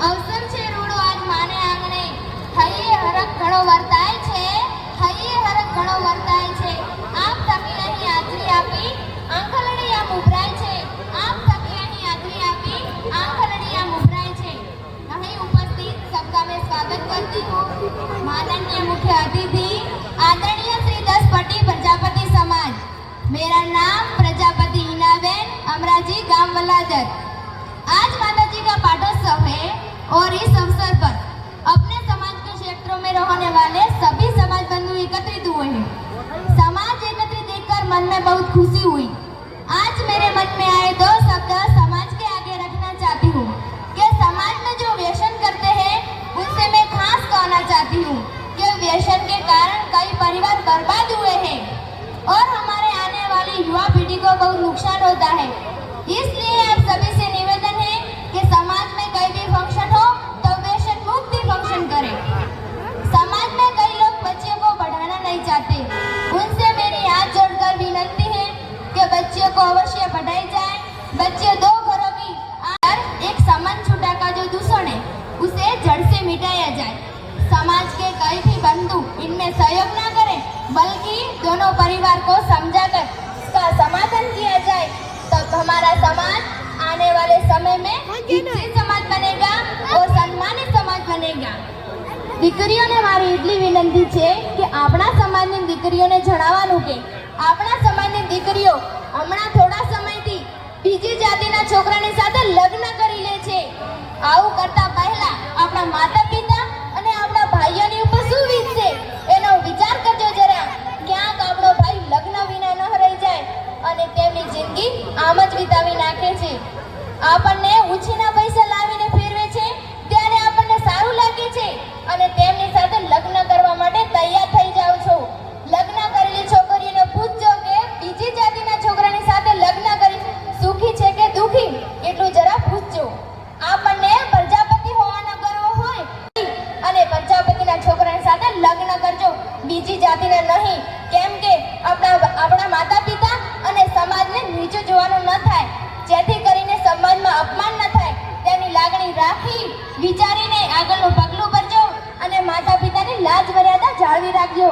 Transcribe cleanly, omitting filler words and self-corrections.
અવસર છે રૂડો આજ માને આંગણે, હૈયે હરખ ઘણો વર્તાય છે, હૈયે હરખ ઘણો વર્તાય છે. આપ થકી અહીં હાજરી આપી આંખલડી આમ ઉભરાય છે, આપ થકી અહીં હાજરી આપી આંખલડી આમ ઉભરાય છે. અહીં ઉપસ્થિत सबका मैं स्वागत करती हूँ. माननीय मुख्य अतिथि आदरणीय श्री 10 पट्टी प्रजापति समाज. मेरा नाम प्रजापति हिनाबेन अमराजी गांव वलादर. आज माता जी का पाठोत्सव है और इस अवसर पर अपने समाज के क्षेत्रों में रहने वाले सभी समाज बंधु एकत्रित हुए हैं. समाज एकत्रित देखकर मन में बहुत खुशी हुई. आज मेरे मन में आए दो शब्द समाज के आगे रखना चाहती हूँ कि समाज में जो व्यसन करते हैं उनसे मैं खास कहना चाहती हूँ कि व्यसन के कारण कई परिवार बर्बाद हुए हैं और हमारे आने वाली युवा पीढ़ी को बहुत नुकसान होता है. इसलिए आप सभी से निवेदन है कि समाज में कोई भी फंक्शन हो तो व्यसन मुक्त फंक्शन करें. समाज में कई लोग बच्चों को पढ़ाना नहीं चाहते. उनसे मेरी हाथ जोड़कर विनती है कि बच्चों को अवश्य पढ़ाई जाए. बच्चे दो घरों की एक समान छूटा का जो दूषण है उसे जड़ से मिटाया जाए. समाज के कई भी बंधु इनमें सहयोग ना करें बल्कि दोनों परिवार को समझाकर इसका समाधान किया जाए तब हमारा समाज आने वाले समय में विकसित समाज बनेगा और सम्मानित समाज बनेगा. દીકરીઓને મારી એટલી વિનંતી છે કે આપણા સમાજની દીકરીઓને જણાવવાનું કે આપણા સમાજની દીકરીઓ હમણાં થોડા સમયથી બીજી જાતિના છોકરાની સાથે લગ્ન કરી લે છે. આવું કરતા પહેલા આપણા માતા પિતા અને આપણા ભાઈઓની ઉપર શું વીતશે એનો વિચાર કરજો જરા. ક્યાંક આપણો ભાઈ લગ્ન વિના ન રહી જાય અને તેમની જિંદગી આમ જ વિતાવી નાખે છે. આપણને ઉછીના પૈસા લાવીને ફેરવે છે ત્યારે આપણને સારું લાગે છે અને તેમની સાથે લગ્ન કરવા માટે તૈયાર થઈ જાવ છો. લગ્ન કરેલી છોકરીઓને પૂછજો કે બીજી જાતિના છોકરાની સાથે લગ્ન કરી સુખી છે કે દુખી એટલું જરા પૂછજો. આપણને પ્રજાપતિ હોવાનો ગર્વ હોય અને પ્રજાપતિના છોકરાની સાથે લગ્ન કરજો, બીજી જાતિના નહીં. કેમ કે આપણા માતા પિતા અને સમાજને નીચું જોવાનું ન થાય, જેથી કરીને સમાજમાં અપમાન ન થાય તેની લાગણી રાખી વિચારીને આગળનું પગલું ભરજો અને માતા પિતાની લાજ મર્યાદા જાળવી રાખજો.